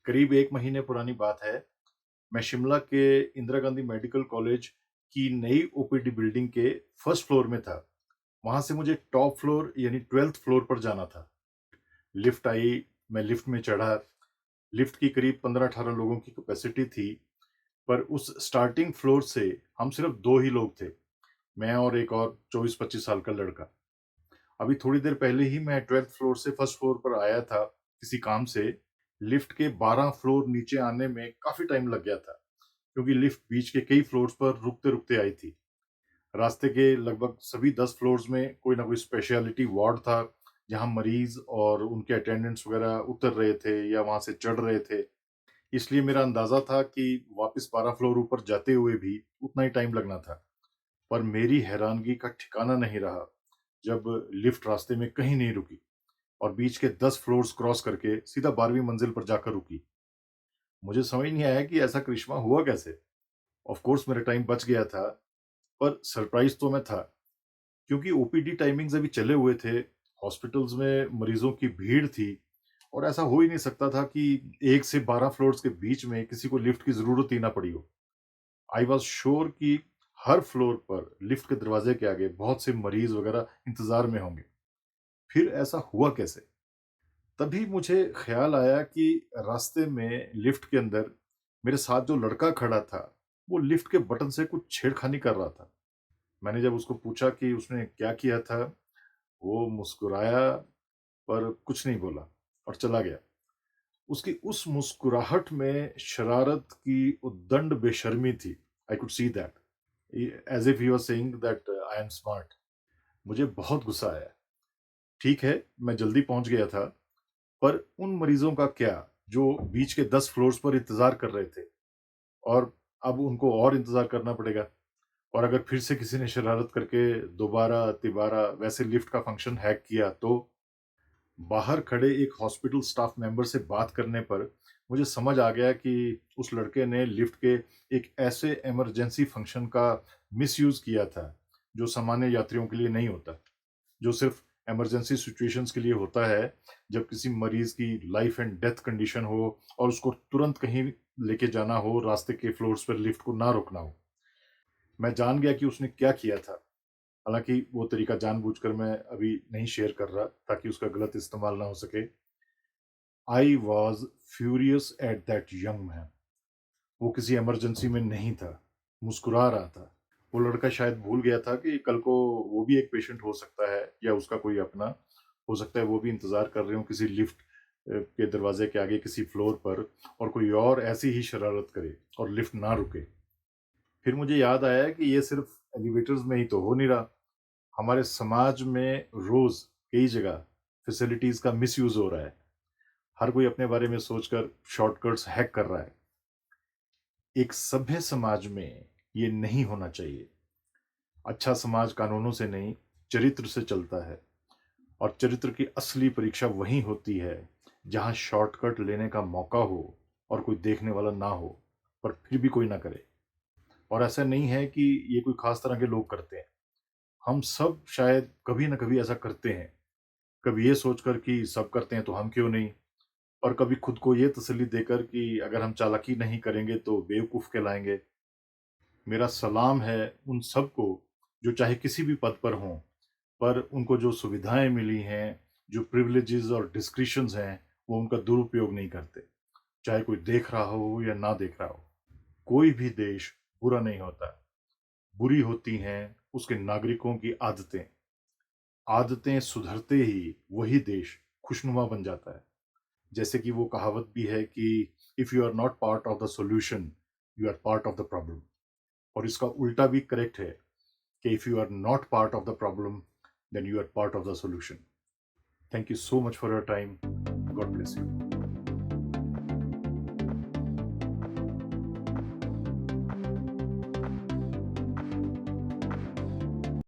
करीब 1 महीने पुरानी बात है। मैं शिमला के इंदिरा गांधी मेडिकल कॉलेज की नई ओपीडी बिल्डिंग के फर्स्ट फ्लोर में था। वहाँ से मुझे टॉप फ्लोर यानी 12th फ्लोर पर जाना था। लिफ्ट आई, मैं लिफ्ट में चढ़ा। लिफ्ट की करीब 15-18 लोगों की कैपेसिटी थी, पर उस स्टार्टिंग फ्लोर से हम सिर्फ 2 ही लोग थे, मैं और एक और 24-25 साल का लड़का। अभी थोड़ी देर पहले ही मैं 12th फ्लोर से फर्स्ट फ्लोर पर आया था किसी काम से। लिफ्ट के 12 फ्लोर नीचे आने में काफ़ी टाइम लग गया था, क्योंकि लिफ्ट बीच के कई फ्लोर्स पर रुकते-रुकते आई थी। रास्ते के लगभग सभी 10 फ्लोर्स में कोई ना कोई स्पेशलिटी वार्ड था, जहाँ मरीज़ और उनके अटेंडेंट्स वगैरह उतर रहे थे या वहाँ से चढ़ रहे थे। इसलिए मेरा अंदाज़ा था कि वापस 12 फ्लोर ऊपर जाते हुए भी उतना ही टाइम लगना था। पर मेरी हैरानगी का ठिकाना नहीं रहा, जब लिफ्ट रास्ते में कहीं नहीं रुकी और बीच के 10 फ्लोर्स क्रॉस करके सीधा 12वीं मंजिल पर जाकर रुकी। मुझे समझ नहीं आया कि ऐसा करिश्मा हुआ कैसे? ऑफ कोर्स मेरा टाइम बच गया था, पर सरप्राइज़ तो मैं था, क्योंकि ओपीडी टाइमिंग्स अभी चले हुए थे, हॉस्पिटल्स में मरीज़ों की भीड़ थी और ऐसा हो ही नहीं सकता था कि 1 से 12 फ्लोर्स के बीच में किसी को लिफ्ट की ज़रूरत ही ना पड़ी हो। आई वाज़ श्योर कि हर फ्लोर पर लिफ्ट के दरवाजे के आगे बहुत से मरीज़ वगैरह इंतज़ार में होंगे। फिर ऐसा हुआ कैसे? तभी मुझे ख़्याल आया कि रास्ते में लिफ्ट के अंदर मेरे साथ जो लड़का खड़ा था, वो लिफ्ट के बटन से कुछ छेड़खानी कर रहा था। मैंने जब उसको पूछा कि उसने क्या किया था, वो मुस्कुराया पर कुछ नहीं बोला और चला गया। उसकी उस मुस्कुराहट में शरारत की उद्दंड बेशर्मी थी। I could see that. As if he was saying that I am smart. मुझे बहुत गुस्सा आया। ठीक है, मैं जल्दी पहुँच गया था, पर उन मरीज़ों का क्या, जो बीच के 10 फ्लोर्स पर इंतज़ार कर रहे थे और अब उनको और इंतज़ार करना पड़ेगा। और अगर फिर से किसी ने शरारत करके दोबारा-तिबारा वैसे लिफ्ट का फंक्शन हैक किया तो? बाहर खड़े एक हॉस्पिटल स्टाफ मेंबर से बात करने पर मुझे समझ आ गया कि उस लड़के ने लिफ्ट के एक ऐसे इमरजेंसी फंक्शन का मिसयूज़ किया था, जो सामान्य यात्रियों के लिए नहीं होता। जो सिर्फ़ इमरजेंसी सिचुएशंस के लिए होता है, जब किसी मरीज़ की लाइफ़ एंड डेथ कंडीशन हो और उसको तुरंत कहीं लेके जाना हो, रास्ते के फ्लोर्स पर लिफ्ट को ना रोकना हो। मैं जान गया कि उसने क्या किया था। हालाँकि वो तरीका जानबूझकर मैं अभी नहीं शेयर कर रहा, ताकि उसका गलत इस्तेमाल ना हो सके। I was furious at that young man. वो किसी इमरजेंसी में नहीं था, मुस्कुरा रहा था। वो लड़का शायद भूल गया था कि कल को वो भी एक पेशेंट हो सकता है या उसका कोई अपना, हो सकता है वो भी इंतज़ार कर रहे हों किसी लिफ्ट के दरवाज़े के आगे किसी फ्लोर पर और कोई और ऐसी ही शरारत करे और लिफ्ट ना रुके। फिर मुझे याद आया कि ये सिर्फ़ एलिवेटर्स में ही तो हो नहीं रहा। हमारे समाज में रोज़ कई जगह फैसिलिटीज़ का मिसयूज़ हो रहा है। हर कोई अपने बारे में सोचकर शॉर्टकट्स हैक कर रहा है। एक सभ्य समाज में ये नहीं होना चाहिए। अच्छा समाज कानूनों से नहीं, चरित्र से चलता है और चरित्र की असली परीक्षा वहीं होती है, जहाँ शॉर्टकट लेने का मौका हो और कोई देखने वाला ना हो, पर फिर भी कोई ना करे। और ऐसा नहीं है कि ये कोई ख़ास तरह के लोग करते हैं। हम सब शायद कभी न कभी ऐसा करते हैं। कभी ये सोचकर कि सब करते हैं तो हम क्यों नहीं? और कभी खुद को ये तसल्ली देकर कि अगर हम चालाकी नहीं करेंगे तो बेवकूफ़ कहलाएँगे। मेरा सलाम है उन सबको जो चाहे किसी भी पद पर हों, पर उनको जो सुविधाएँ मिली हैं, जो प्रिविलेजेस और डिस्क्रिशंस हैं, वो उनका दुरुपयोग नहीं करते। चाहे कोई देख रहा हो या ना देख रहा हो। कोई भी देश बुरा नहीं होता। बुरी होती हैं उसके नागरिकों की आदतें। आदतें सुधरते ही वही देश खुशनुमा बन जाता है। जैसे कि वो कहावत भी है कि if you are not part of the solution, you are part of the problem. और इसका उल्टा भी करेक्ट है कि if you are not part of the problem, then you are part of the solution. Thank you so much for your time. God bless you.